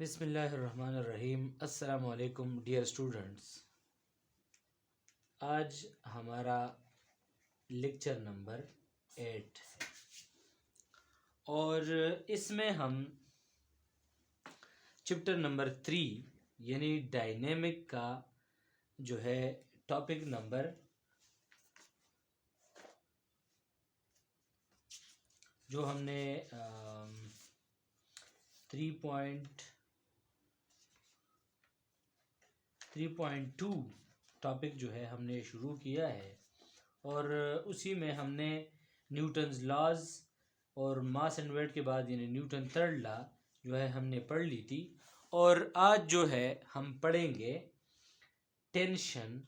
बिस्मिल्लाहिर्रहमानिर्रहीम। अस्सलाम वालेकुम डियर स्टूडेंट्स। आज हमारा लेक्चर नंबर 8 और इसमें हम चैप्टर नंबर 3 यानी डायनेमिक का जो है टॉपिक नंबर जो हमने 3.2 टॉपिक जो है हमने शुरू किया है और उसी में हमने न्यूटन्स लॉज और मास एंड वेट के बाद यानी न्यूटन थर्ड लॉ जो है हमने पढ़ ली थी। और आज जो है हम पढ़ेंगे tension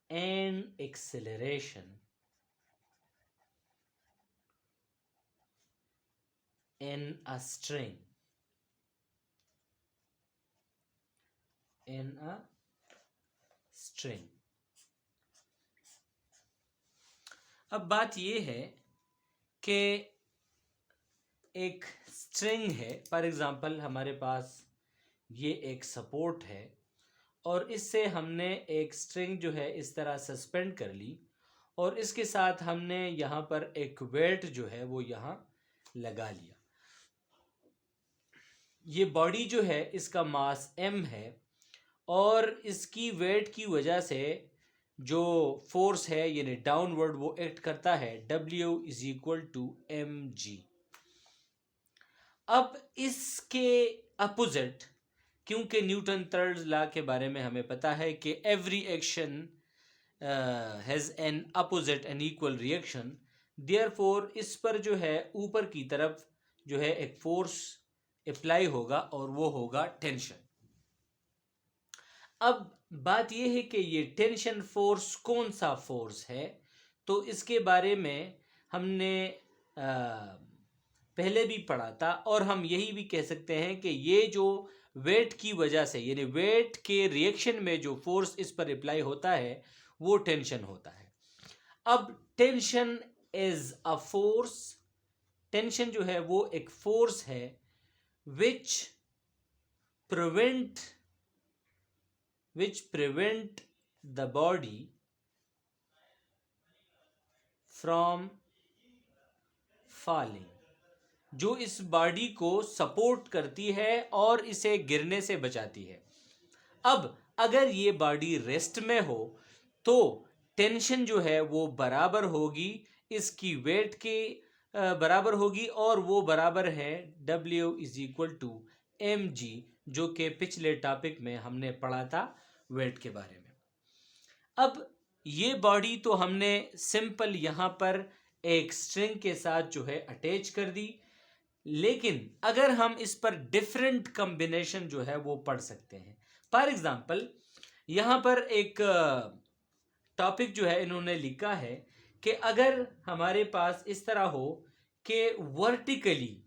and acceleration in a string in a string। अब बात ये है कि एक स्ट्रिंग है, फॉर एग्जांपल हमारे पास ये एक सपोर्ट है और इससे हमने एक स्ट्रिंग जो है इस तरह सस्पेंड कर ली और इसके साथ हमने यहाँ पर एक वेट जो है वो यहाँ लगा लिया। ये बॉडी जो है इसका मास m है और इसकी वेट की वजह से जो फोर्स है यानी डाउनवर्ड वो एक्ट करता है W = mg। अब इसके अपोजिट, क्योंकि न्यूटन थर्ड लॉ के बारे में हमें पता है कि every action has an opposite and equal reaction, therefore इस पर जो है ऊपर की तरफ जो है एक फोर्स अप्लाई होगा और वो होगा टेंशन। अब बात यह है कि ये टेंशन फोर्स कौन सा फोर्स है, तो इसके बारे में हमने पहले भी पढ़ा था और हम यही भी कह सकते हैं कि ये जो वेट की वजह से यानी वेट के रिएक्शन में जो फोर्स इस पर अप्लाई होता है वो टेंशन होता है। अब tension is a force, tension जो है वो एक फोर्स है which prevent the body from falling, जो इस बॉडी को सपोर्ट करती है और इसे गिरने से बचाती है। अब अगर ये बॉडी रेस्ट में हो तो टेंशन जो है वो बराबर होगी इसकी वेट के बराबर होगी और वो बराबर है W = mg, जो कि पिछले टॉपिक में हमने पढ़ा था वेट के बारे में। अब ये बॉडी तो हमने सिंपल यहाँ पर एक स्ट्रिंग के साथ जो है अटैच कर दी, लेकिन अगर हम इस पर डिफरेंट कॉम्बिनेशन जो है वो पढ़ सकते हैं। फॉर एग्जांपल यहाँ पर एक टॉपिक जो है इन्होंने लिखा है कि अगर हमारे पास इस तरह हो कि वर्टिकली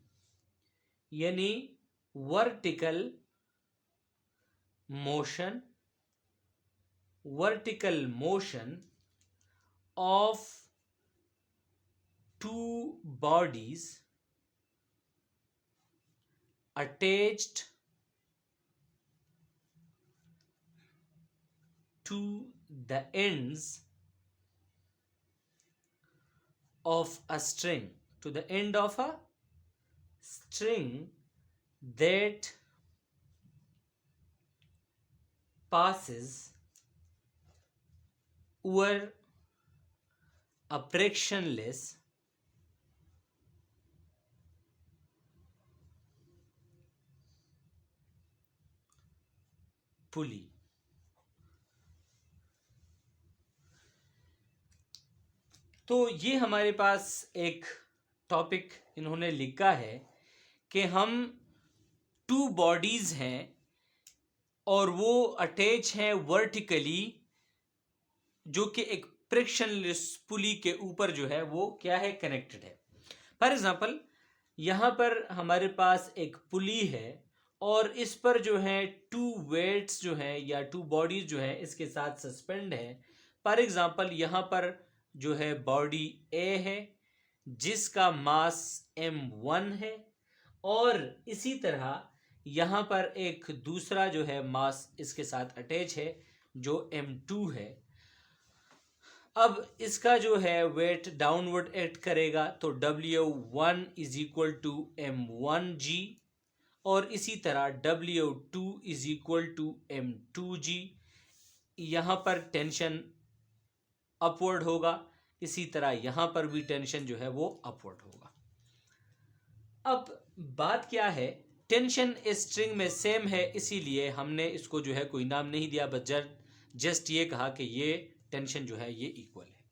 यानी vertical motion of two bodies attached to the ends of a string, to the end of a string that passes over a frictionless pulley। तो ये हमारे पास एक टॉपिक इन्होंने लिखा है कि हम टू बॉडीज हैं और वो अटैच हैं वर्टिकली, जो कि एक फ्रिक्शनलेस पुली के ऊपर जो है वो क्या है कनेक्टेड है। फॉर एग्जांपल यहाँ पर हमारे पास एक पुली है और इस पर जो है टू वेट्स जो है या टू बॉडीज जो है इसके साथ सस्पेंड है। फॉर एग्जांपल यहाँ पर जो है बॉडी ए है जिसका मास m1 है, और इसी तरह यहाँ पर एक दूसरा जो है मास इसके साथ अटैच है जो m2 है। अब इसका जो है वेट डाउनवर्ड एक्ट करेगा, तो W1 is equal to m1g, और इसी तरह W2 is equal to m2g। यहाँ पर टेंशन अपवर्ड होगा, इसी तरह यहाँ पर भी टेंशन जो है वो अपवर्ड होगा। अब बात क्या है, टेंशन स्ट्रिंग में सेम है, इसीलिए हमने इसको जो है कोई नाम नहीं दिया, बस जस्ट ये कहा कि ये टेंशन जो है ये इक्वल है।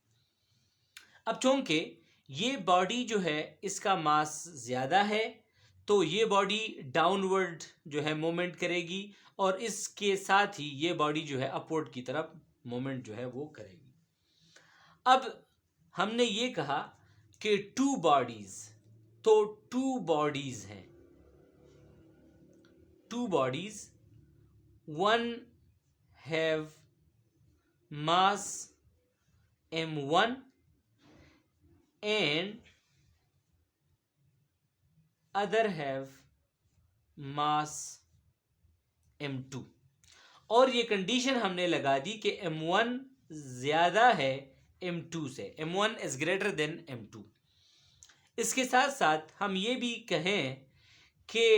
अब चूंकि ये बॉडी जो है इसका मास ज़्यादा है, तो ये बॉडी डाउनवर्ड जो है मोमेंट करेगी, और इसके साथ ही ये बॉडी जो है अपवर्ड की तरफ मोमेंट जो है वो करेगी। अब हमने ये कहा कि टू बॉडीज, तो टू बॉडीज हैं, two bodies, one have mass m1 and other have mass m2, और ये कंडीशन हमने लगा दी कि m1 ज़्यादा है m2 से, m1 is greater then m2। इसके साथ साथ हम ये भी कहें कि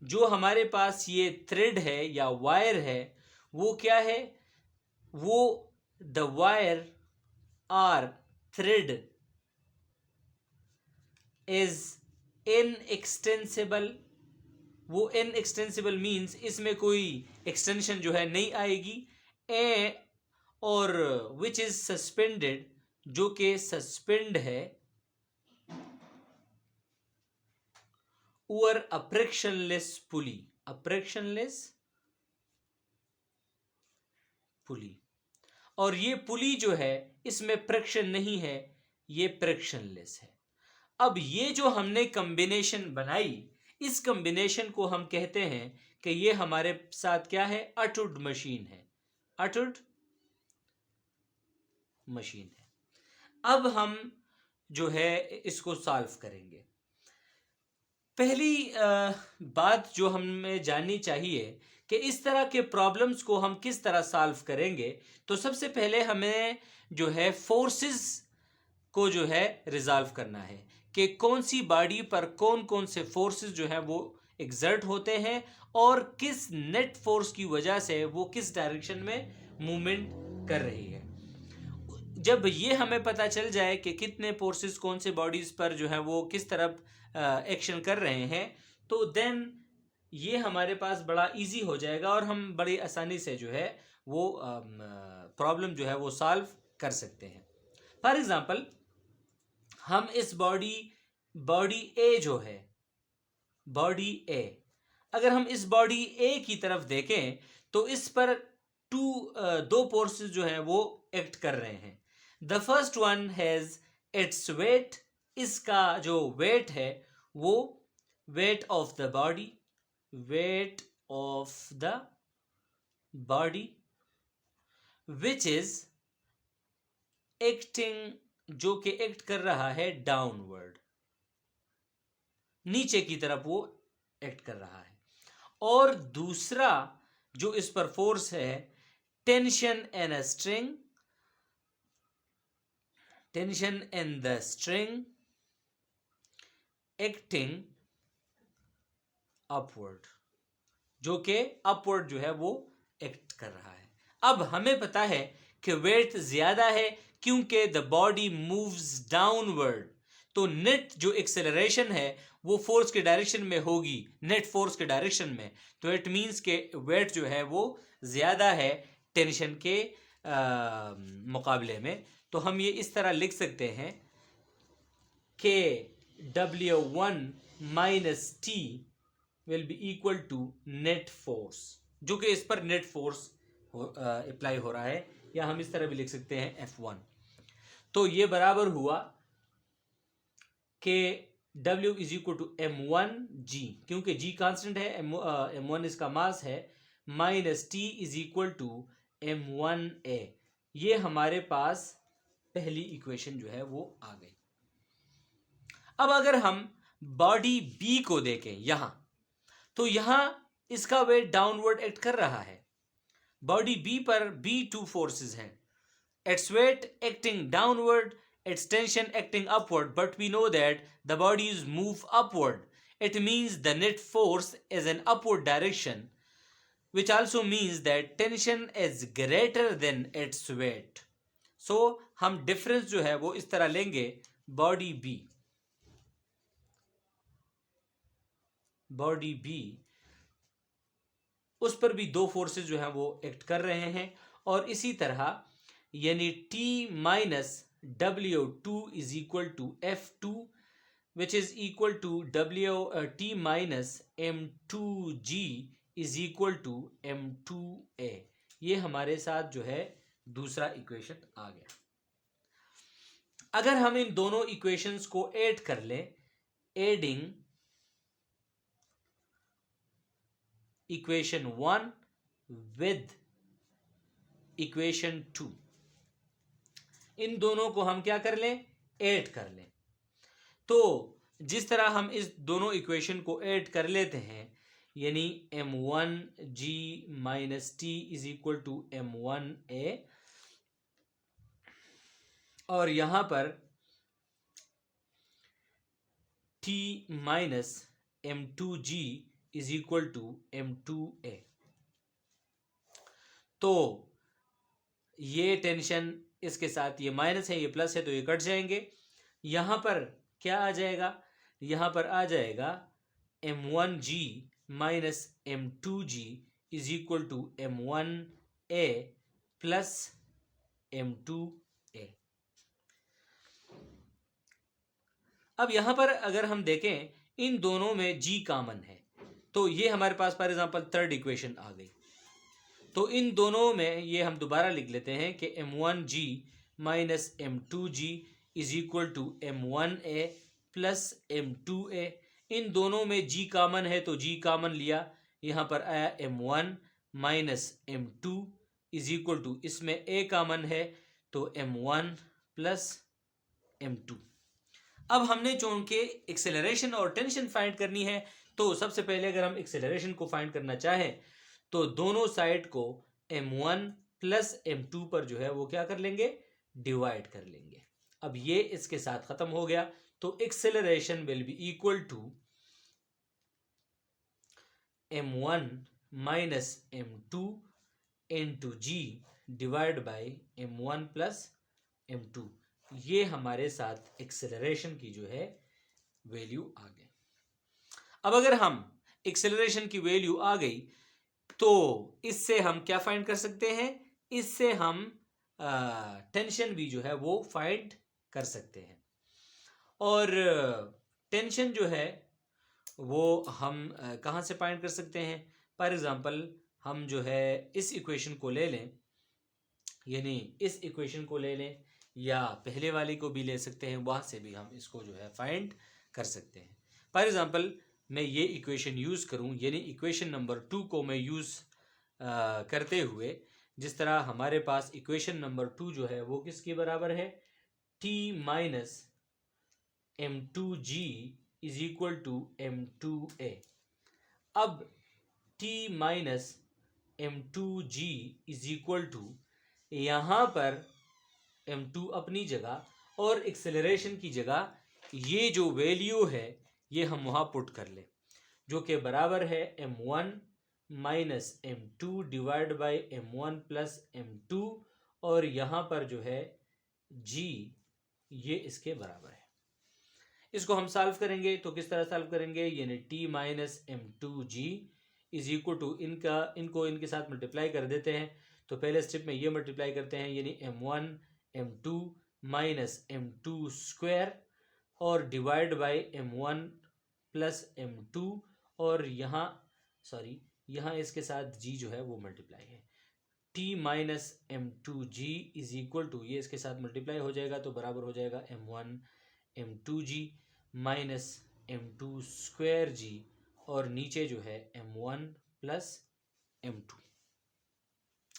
जो हमारे पास ये थ्रेड है या वायर है वो क्या है, वो the wire or thread is inextensible. वो इनएक्सटेंसिबल मीन्स इसमें कोई एक्सटेंशन जो है नहीं आएगी, और विच इज सस्पेंडेड, जो कि सस्पेंड है over a frictionless pulley, a frictionless pulley. और ये पुली जो है इसमें फ्रिक्शन नहीं है, ये फ्रिक्शनलेस है। अब ये जो हमने कॉम्बिनेशन बनाई, इस कॉम्बिनेशन को हम कहते हैं कि ये हमारे साथ क्या है, अटुड मशीन है, अटुड मशीन है। अब हम जो है इसको सॉल्व करेंगे। पहली बात जो हमें जाननी चाहिए कि इस तरह के प्रॉब्लम्स को हम किस तरह सॉल्व करेंगे, तो सबसे पहले हमें जो है फोर्सेस को जो है रिजॉल्व करना है कि कौन सी बॉडी पर कौन कौन से फोर्सेस जो है वो एग्जर्ट होते हैं, और किस नेट फोर्स की वजह से वो किस डायरेक्शन में मूवमेंट कर रही है। जब ये हमें पता चल जाए कि कितने फोर्सेस कौन से बॉडीज पर जो है वो किस तरफ एक्शन कर रहे हैं, तो देन ये हमारे पास बड़ा इजी हो जाएगा और हम बड़ी आसानी से जो है वो प्रॉब्लम जो है वो सॉल्व कर सकते हैं। फॉर एग्जांपल, हम इस बॉडी ए जो है, बॉडी ए, अगर हम इस बॉडी ए की तरफ देखें तो इस पर दो फोर्सेस जो हैं वो एक्ट कर रहे हैं। The first one has its weight, इसका जो वेट है वो weight of the body, weight of the body which is acting, जो कि एक्ट कर रहा है डाउनवर्ड, नीचे की तरफ वो एक्ट कर रहा है। और दूसरा जो इस पर फोर्स है, tension in a string, tension in the string acting upward, जो कि अपवर्ड जो है वो एक्ट कर रहा है। अब हमें पता है कि वेट ज्यादा है क्योंकि द बॉडी मूव्स डाउनवर्ड, तो नेट जो एक्सेलरेशन है वो फोर्स के डायरेक्शन में होगी, नेट फोर्स के डायरेक्शन में, तो इट मीन्स के वेट जो है वो ज़्यादा है टेंशन के मुकाबले में। तो हम ये इस तरह लिख सकते हैं कि W1 minus T will be equal to net force, जो कि इस पर नेट फोर्स अप्लाई हो रहा है, या हम इस तरह भी लिख सकते हैं F1। तो ये बराबर हुआ कि W is equal to M1G, क्योंकि G कांस्टेंट है, M1 इसका मास है, minus T is equal to M1A। ये हमारे पास पहली इक्वेशन जो है वो आ गई। अब अगर हम बॉडी बी को देखें यहां, तो यहां इसका वेट डाउनवर्ड एक्ट कर रहा है। बॉडी बी पर बी टू फोर्सेस हैं, its weight acting downward, its tension acting upward, but we know that the bodies move upward. It means the net force is in upward direction, which also means that tension is greater than its weight. So हम difference जो है वो इस तरह लेंगे, body B उस पर भी दो फोर्सेस जो हैं वो एक्ट कर रहे हैं, और इसी तरह यानी T माइनस W2 is equal to F2 which is equal to T minus M2G is equal to M2A। ये हमारे साथ जो है दूसरा इक्वेशन आ गया। अगर हम इन दोनों इक्वेशंस को ऐड कर लें, एडिंग इक्वेशन 1 विद इक्वेशन 2, इन दोनों को हम क्या कर लें, ऐड कर लें। तो जिस तरह हम इस दोनों इक्वेशन को ऐड कर लेते हैं, यानी M1G minus T is equal to M1A, और यहां पर T minus M2G is equal to M2A, तो ये टेंशन इसके साथ, ये माइनस है ये प्लस है तो ये कट जाएंगे। यहां पर क्या आ जाएगा, यहां पर आ जाएगा M1G minus M2G is equal to M1A plus M2A। अब यहां पर अगर हम देखें, इन दोनों में G कॉमन है, तो ये हमारे पास फॉर एग्जांपल थर्ड इक्वेशन आ गई। तो इन दोनों में ये हम दोबारा लिख लेते हैं कि M1G minus M2G is equal to M1A plus M2A। इन दोनों में G कॉमन है तो G कॉमन लिया, यहाँ पर आया M1 minus M2 is equal to, इसमें A कॉमन है तो M1 प्लस M2। अब हमने चूंकि एक्सेलरेशन और टेंशन फाइंड करनी है, तो सबसे पहले अगर हम एक्सेलरेशन को फाइंड करना चाहें तो दोनों साइड को M1 प्लस M2 पर जो है वो क्या कर लेंगे, डिवाइड कर लेंगे। अब ये इसके साथ खत्म हो गया, तो acceleration will be equal to M1 minus M2 into G divide by M1 plus M2। ये हमारे साथ एक्सेलरेशन की जो है वैल्यू आ गई। अब अगर हम एक्सेलरेशन की वैल्यू आ गई तो इससे हम क्या फाइंड कर सकते हैं, इससे हम टेंशन भी जो है वो फाइंड कर सकते हैं। और टेंशन जो है वो हम कहाँ से फाइंड कर सकते हैं, फॉर एग्जांपल हम जो है इस इक्वेशन को ले लें, यानी इस इक्वेशन को ले लें या पहले वाले को भी ले सकते हैं, वहाँ से भी हम इसको जो है फाइंड कर सकते हैं। फॉर एग्जांपल मैं ये इक्वेशन यूज़ करूं, यानी इक्वेशन नंबर 2 को मैं यूज़ करते हुए, जिस तरह हमारे पास इक्वेशन नंबर 2 जो है वो किसके बराबर है, T minus M2G is equal to M2A। अब T minus M2G is equal to, यहाँ पर M2 अपनी जगह और एक्सेलरेशन की जगह ये जो वैल्यू है ये हम वहाँ पुट कर लें, जो कि बराबर है M1 minus M2 divide by M1 plus M2, और यहाँ पर जो है G ये इसके बराबर है। इसको हम सॉल्व करेंगे तो किस तरह सॉल्व करेंगे, यानी T minus M2G is equal to, इनको इनके साथ मल्टीप्लाई कर देते हैं। तो पहले स्टेप में ये मल्टीप्लाई करते हैं, यानी M1 M2 minus M2 square और divide by M1 plus M2, और यहाँ यहाँ इसके साथ G जो है वो मल्टीप्लाई है। T minus M2G is equal to, ये इसके साथ मल्टीप्लाई हो जाएगा तो बराबर हो जाएगा M1 M2G minus M2 square G, और नीचे जो है M1 प्लस M2।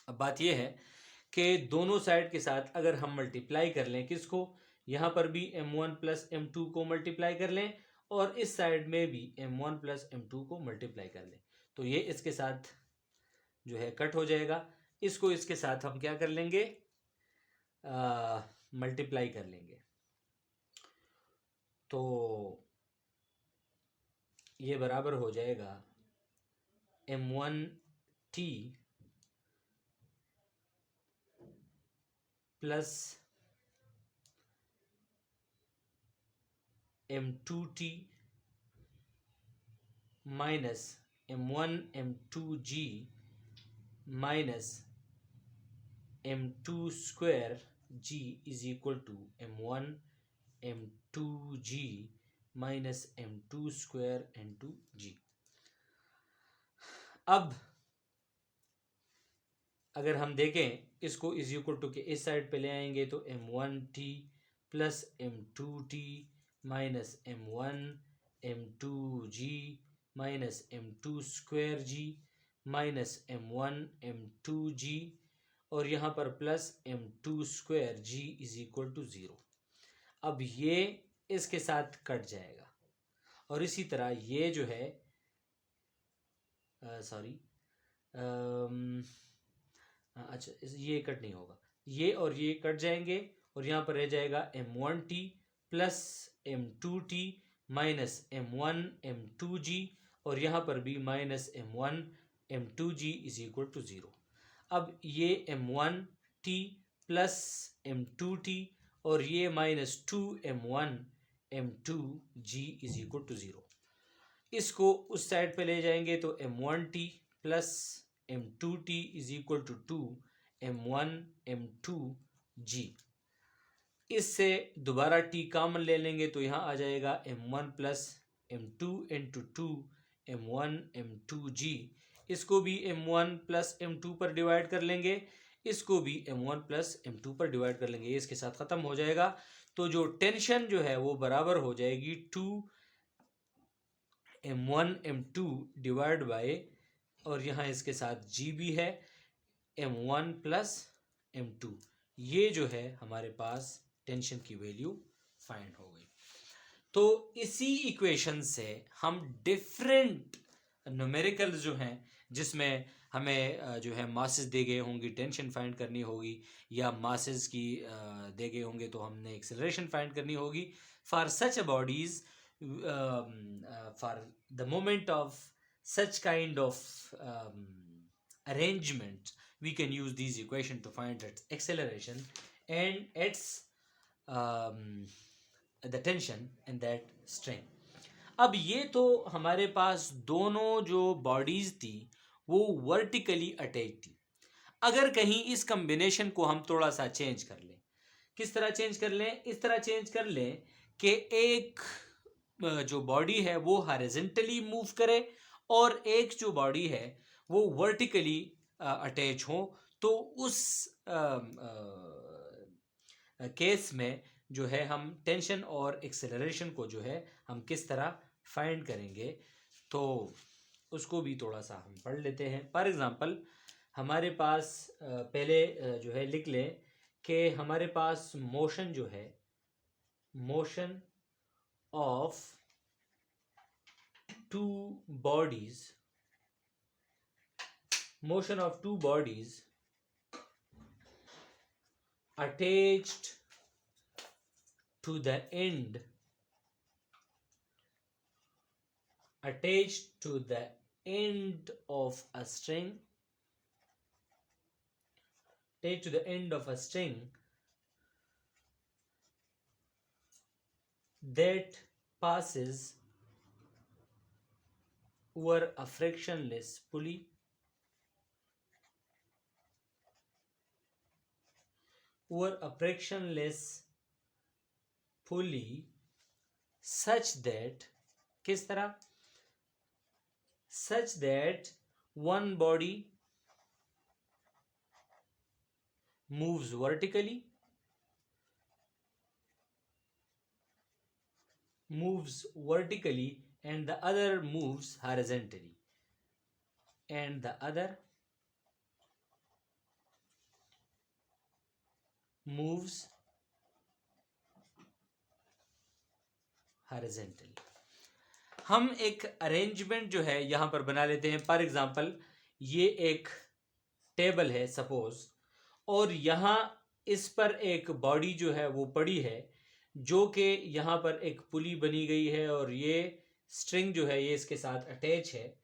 अब बात यह है कि दोनों साइड के साथ अगर हम मल्टीप्लाई कर लें किसको, यहाँ पर भी m1 प्लस m2 को मल्टीप्लाई कर लें और इस साइड में भी m1 प्लस m2 को मल्टीप्लाई कर लें, तो ये इसके साथ जो है कट हो जाएगा। इसको इसके साथ हम क्या कर लेंगे, मल्टीप्लाई कर लेंगे, तो ये बराबर हो जाएगा m1t plus m2t minus m1 m2g minus m2 square g is equal to m1 m2g minus m2 square n2g। अब अगर हम देखें इसको इज इक्वल टू के इस साइड पे ले आएंगे तो m1t plus m2t minus m1 m2g minus m2 square g minus m1 m2g और यहाँ पर plus m2 square g is equal to 0। अब ये इसके साथ कट जाएगा और इसी तरह ये जो है सॉरी अच्छा ये कट नहीं होगा, ये और ये कट जाएंगे और यहाँ पर रह जाएगा m1t plus m2t minus m1 m2g और यहाँ पर भी minus m1 m2g is equal to 0। अब ये m1t प्लस m2t और ये minus 2m1 m2g is equal to 0। इसको उस साइड पे ले जाएंगे तो m1t plus m2t is equal to 2m1 m2g। इससे दोबारा t कॉमन ले लेंगे तो यहाँ आ जाएगा m1 plus m2 into 2m1 m2g। इसको भी m1 प्लस m2 पर डिवाइड कर लेंगे, इसको भी m1 प्लस m2 पर डिवाइड कर लेंगे, ये इसके साथ ख़त्म हो जाएगा। तो जो टेंशन जो है वो बराबर हो जाएगी 2m1 m2 डिवाइड बाय, और यहाँ इसके साथ g भी है, m1 प्लस m2। ये जो है हमारे पास टेंशन की वैल्यू फाइंड हो गई। तो इसी इक्वेशन से हम डिफरेंट न्यूमेरिकल्स जो हैं जिसमें हमें जो है मासेस दे गए होंगी टेंशन फाइंड करनी होगी, या मासेस की दे गए होंगे तो हमने एक्सेलरेशन फाइंड करनी होगी। For such bodies for the moment of such kind of arrangement we can use these equation to find its acceleration and its the tension and that strain। अब ये तो हमारे पास दोनों जो बॉडीज थी वो वर्टिकली अटैच थी। अगर कहीं इस कम्बिनेशन को हम थोड़ा सा चेंज कर लें, किस तरह चेंज कर लें, इस तरह चेंज कर लें कि एक जो बॉडी है वो हॉरिजॉन्टली मूव करे और एक जो बॉडी है वो वर्टिकली अटैच हो, तो उस केस में जो है हम टेंशन और एक्सेलरेशन को जो है हम किस तरह फाइंड करेंगे, तो उसको भी थोड़ा सा हम पढ़ लेते हैं। फॉर एग्जांपल हमारे पास पहले जो है लिख लें कि हमारे पास मोशन जो है, motion of two bodies, motion of two bodies attached to the end, attached to the end of a string, attached to the end of a string that passes over a frictionless pulley, over a frictionless pulley such that, किस तरह, such that one body moves vertically, and the other moves horizontally, and the other moves horizontally. हम एक arrangement जो है यहाँ पर बना लेते हैं। फॉर एग्जांपल ये एक टेबल है सपोज, और यहाँ इस पर एक बॉडी जो है वो पड़ी है, जो कि यहाँ पर एक पुली बनी गई है और ये स्ट्रिंग जो है ये इसके साथ अटैच है,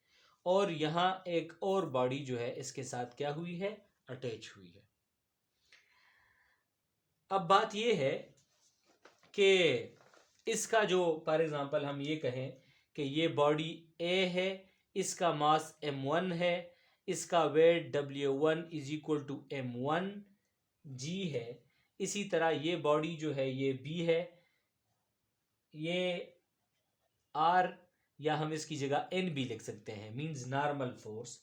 और यहाँ एक और बॉडी जो है इसके साथ क्या हुई है, अटैच हुई है। अब बात ये है कि इसका जो फॉर एग्जांपल हम ये कहें कि ये बॉडी ए है, इसका मास m1 है, इसका weight w1 is equal to m1 g है। इसी तरह ये बॉडी जो है ये b है, ये r, या हम इसकी जगह n भी लिख सकते हैं, मींस नॉर्मल फोर्स।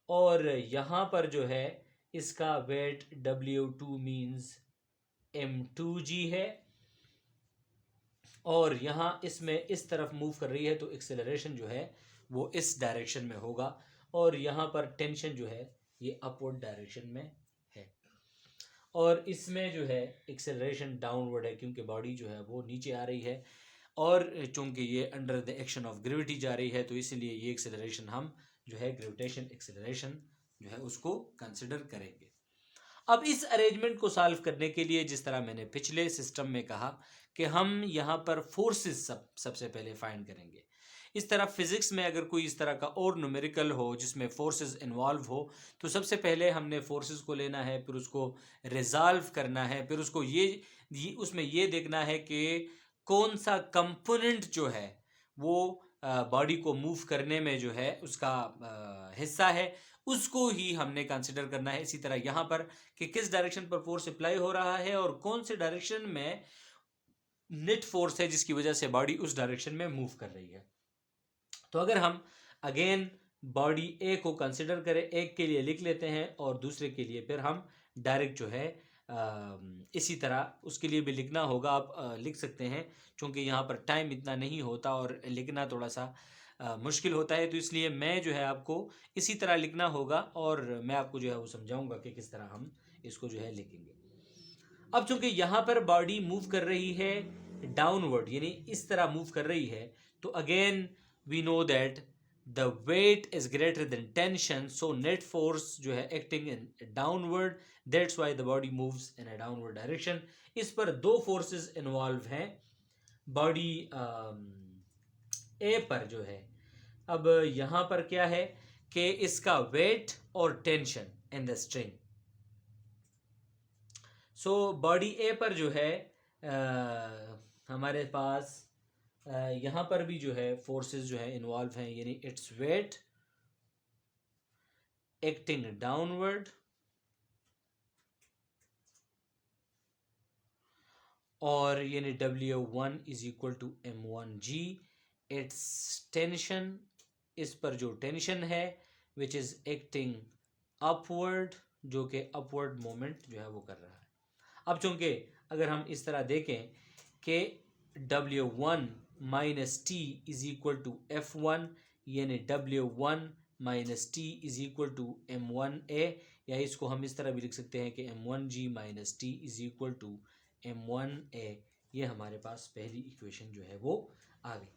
और यहाँ पर जो है इसका वेट w2 मींस m2g है, और यहाँ इसमें इस तरफ मूव कर रही है तो एक्सेलरेशन जो है वो इस डायरेक्शन में होगा, और यहाँ पर टेंशन जो है ये अपवर्ड डायरेक्शन में है, और इसमें जो है एक्सेलरेशन डाउनवर्ड है क्योंकि बॉडी जो है वो नीचे आ रही है, और चूंकि ये under the action of gravity जा रही है तो इसलिए ये एक्सेलरेशन हम जो है ग्रेविटेशन एक्सेलरेशन जो है उसको कंसिडर करेंगे। अब इस अरेंजमेंट को सॉल्व करने के लिए, जिस तरह मैंने पिछले सिस्टम में कहा कि हम यहाँ पर फोर्सेस सबसे पहले फाइंड करेंगे। इस तरह फिजिक्स में अगर कोई इस तरह का और न्यूमेरिकल हो जिसमें फोर्सेस इन्वॉल्व हो, तो सबसे पहले हमने फोर्सेस को लेना है, फिर उसको रिजॉल्व करना है, फिर उसको ये उसमें ये देखना है कि कौन सा कंपोनेंट जो है वो बॉडी को मूव करने में जो है उसका हिस्सा है, उसको ही हमने कंसिडर करना है। इसी तरह यहाँ पर कि किस डायरेक्शन पर फोर्स अप्लाई हो रहा है और कौन से डायरेक्शन में नेट फोर्स है जिसकी वजह से बॉडी उस डायरेक्शन में मूव कर रही है। तो अगर हम अगेन बॉडी ए को कंसिडर करें, एक के लिए लिख लेते हैं और दूसरे के लिए फिर हम डायरेक्ट जो है इसी तरह उसके लिए भी लिखना होगा। आप लिख सकते हैं, क्योंकि यहाँ पर टाइम इतना नहीं होता और लिखना थोड़ा सा मुश्किल होता है, तो इसलिए मैं जो है आपको इसी तरह लिखना होगा और मैं आपको जो है वो समझाऊंगा कि किस तरह हम इसको जो है लिखेंगे। अब चूंकि यहाँ पर बॉडी मूव कर रही है डाउनवर्ड, यानी इस तरह मूव कर रही है, तो again we know that the weight is greater than tension, so net force जो है acting in downward, that's why the body moves in a downward direction. इस पर दो फोर्सेस इन्वॉल्व हैं बॉडी ए पर जो है। अब यहाँ पर क्या है कि इसका वेट और tension in the string. So body A पर जो है हमारे पास यहाँ पर भी जो है फोर्सेस जो है इन्वॉल्व हैं, यानी इट्स वेट एक्टिंग डाउनवर्ड और यानी W1 is equal to M1G, it's tension, इस पर जो टेंशन है विच इज एक्टिंग अपवर्ड, जो कि अपवर्ड मोमेंट जो है वो कर रहा है। अब चूंकि अगर हम इस तरह देखें कि W1 minus T is equal to F1, यानी W1 minus T is equal to M1A, या इसको हम इस तरह भी लिख सकते हैं कि M1G minus T is equal to M1A। ये हमारे पास पहली इक्वेशन जो है वो आ गई।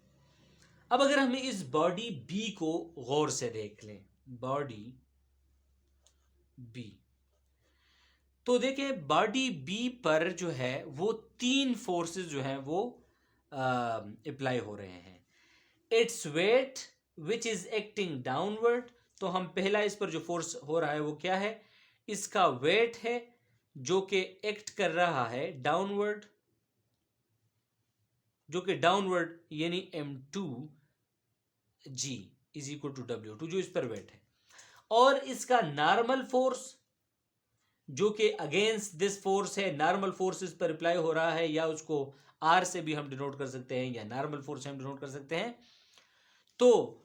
अब अगर हम इस बॉडी B को गौर से देख लें, बॉडी B, तो देखें बॉडी बी पर जो है वो तीन फोर्सेस जो हैं वो अप्लाई हो रहे हैं। Its weight which is acting downward, तो हम पहला इस पर जो फोर्स हो रहा है वो क्या है, इसका वेट है जो कि एक्ट कर रहा है डाउनवर्ड, जो कि डाउनवर्ड यानी M2G is equal to W2 जो इस पर वेट है, और इसका नॉर्मल फोर्स जो कि अगेंस्ट दिस फोर्स है, नॉर्मल फोर्स इस पर अप्लाई हो रहा है, या उसको R से भी हम डिनोट कर सकते हैं या नॉर्मल फोर्स से हम डिनोट कर सकते हैं। तो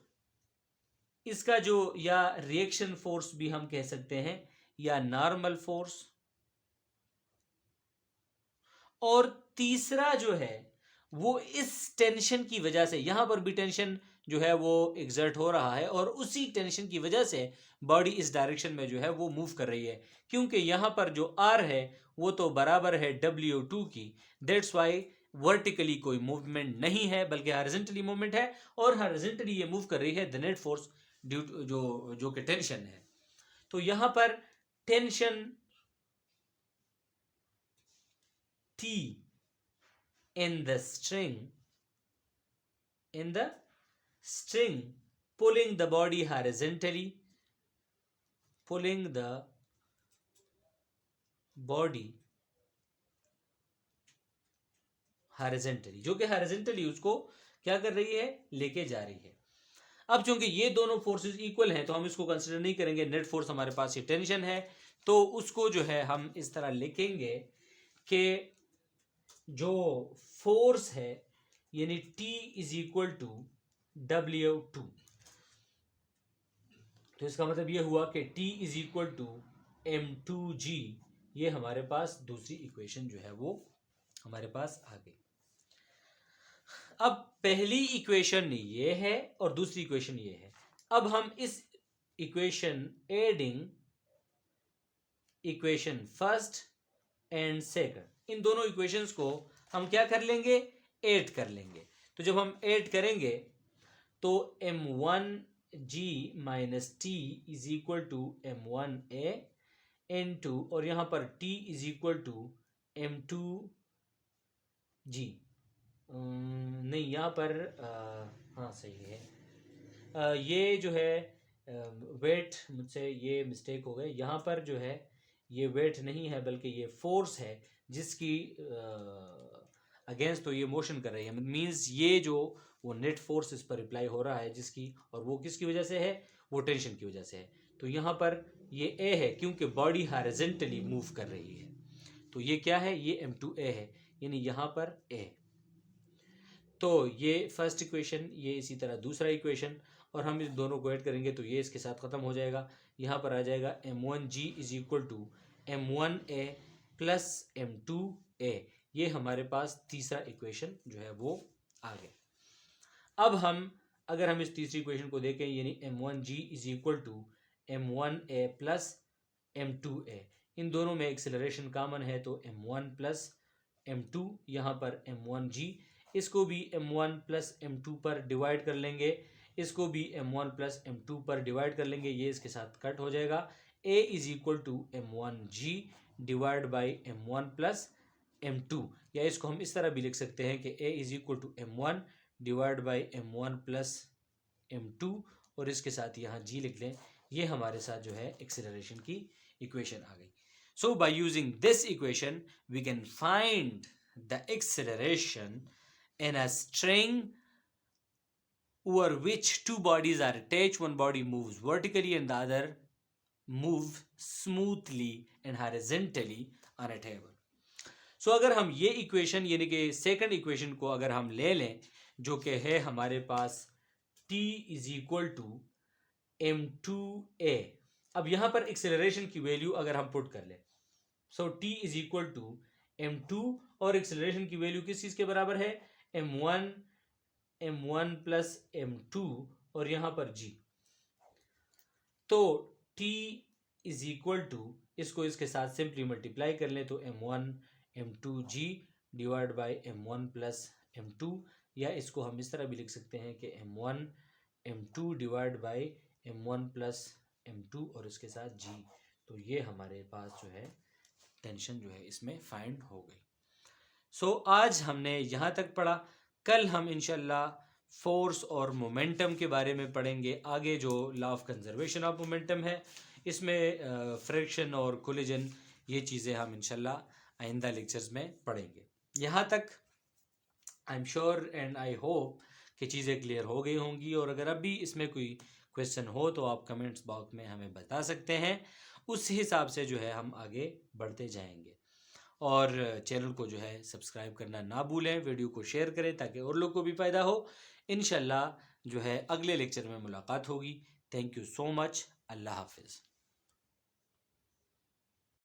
इसका जो या रिएक्शन फोर्स भी हम कह सकते हैं या नॉर्मल फोर्स, और तीसरा जो है वो इस टेंशन की वजह से, यहां पर भी टेंशन जो है वो एग्जर्ट हो रहा है और उसी टेंशन की वजह से बॉडी इस डायरेक्शन में जो है वो मूव कर रही है, क्योंकि यहां पर जो R है वो तो बराबर है W2 की, दैट्स वाई वर्टिकली कोई मूवमेंट नहीं है बल्कि हॉरिजॉन्टली मूवमेंट है, और हॉरिजॉन्टली ये मूव कर रही है द नेट फोर्स ड्यू जो कि टेंशन है। तो यहां पर tension T in the string pulling the body horizontally, जो कि हॉरिजॉन्टली उसको क्या कर रही है, लेके जा रही है। अब चूंकि ये दोनों फोर्सेस इक्वल हैं तो हम इसको कंसिडर नहीं करेंगे। नेट फोर्स हमारे पास ये टेंशन है, तो उसको जो है हम इस तरह लिखेंगे कि जो फोर्स है यानी T is equal to W2। तो इसका मतलब ये हुआ कि T is equal to M2G। ये हमारे पास दूसरी इक्वेशन जो है वो हमारे पास आ गई। अब पहली इक्वेशन ये है और दूसरी इक्वेशन ये है। अब हम इस equation adding equation first and second, इन दोनों इक्वेशंस को हम क्या कर लेंगे, ऐड कर लेंगे। तो जब हम ऐड करेंगे तो M1G minus T is equal to M1A N2, और यहां पर T is equal to M2G। नहीं, यहाँ पर हाँ सही है। ये जो है वेट, मुझसे ये मिस्टेक हो गए। यहाँ पर जो है ये वेट नहीं है बल्कि ये फोर्स है जिसकी अगेंस्ट तो ये मोशन कर रही है। मींस ये जो वो नेट फोर्स इस पर अप्लाई हो रहा है जिसकी, और वो किसकी वजह से है, वो टेंशन की वजह से है। तो यहाँ पर ये A है क्योंकि बॉडी हॉरिजॉन्टली मूव कर रही है। तो ये क्या है, ये M2A है, यानी यहाँ पर A। तो ये फर्स्ट इक्वेशन, ये इसी तरह दूसरा इक्वेशन, और हम इस दोनों को ऐड करेंगे तो ये इसके साथ ख़त्म हो जाएगा। यहाँ पर आ जाएगा M1G is equal to M1A plus M2A। ये हमारे पास तीसरा इक्वेशन जो है वो आ गया। अब अगर हम इस तीसरी इक्वेशन को देखें, यानी M1G is equal to M1A plus M2A, इन दोनों में एक्सेलरेशन कॉमन है तो M1 प्लस M2, यहाँ पर M1G, इसको भी M1 प्लस M2 पर डिवाइड कर लेंगे, इसको भी M1 प्लस M2 पर डिवाइड कर लेंगे, ये इसके साथ कट हो जाएगा। A is equal to M1G divide by M1 plus M2, या इसको हम इस तरह भी लिख सकते हैं कि A is equal to M1 divide by M1 plus M2, और इसके साथ यहाँ G लिख लें। ये हमारे साथ जो है एक्सेलरेशन की इक्वेशन आ गई। So by using this equation we can find the acceleration in a string over which two bodies are attached. One body moves vertically and the other moves smoothly and horizontally on a table. So अगर हम ये equation यानी कि second equation को अगर हम ले लें जो कि है हमारे पास T is equal to M2A। अब यहाँ पर एक्सेलरेशन की वैल्यू अगर हम पुट कर लें, so T is equal to M2 और एक्सेलरेशन की वैल्यू किस चीज़ के बराबर है, M1 प्लस M2 और यहाँ पर G। तो T इज इक्वल टू, इसको इसके साथ सिंपली मल्टीप्लाई कर लें तो M1 M2G divide by M1 plus M2, या इसको हम इस तरह भी लिख सकते हैं कि M1 M2 divide by M1 plus M2 और इसके साथ G। तो ये हमारे पास जो है टेंशन जो है इसमें फाइंड हो गई। सो आज हमने यहाँ तक पढ़ा। कल हम इंशाल्लाह फोर्स और मोमेंटम के बारे में पढ़ेंगे। आगे जो law of conservation of momentum है इसमें फ्रिक्शन और कोलिजन, ये चीज़ें हम इंशाल्लाह आइंदा लेक्चर्स में पढ़ेंगे। यहाँ तक I am sure and I hope कि चीज़ें क्लियर हो गई होंगी, और अगर अभी इसमें कोई क्वेश्चन हो तो आप कमेंट्स बॉक्स में हमें बता सकते हैं। उस हिसाब से जो है हम आगे बढ़ते जाएंगे। और चैनल को जो है सब्सक्राइब करना ना भूलें, वीडियो को शेयर करें ताकि और लोग को भी फ़ायदा हो। इंशाल्लाह जो है अगले लेक्चर में मुलाकात होगी। Thank you so much. अल्लाह हाफिज़।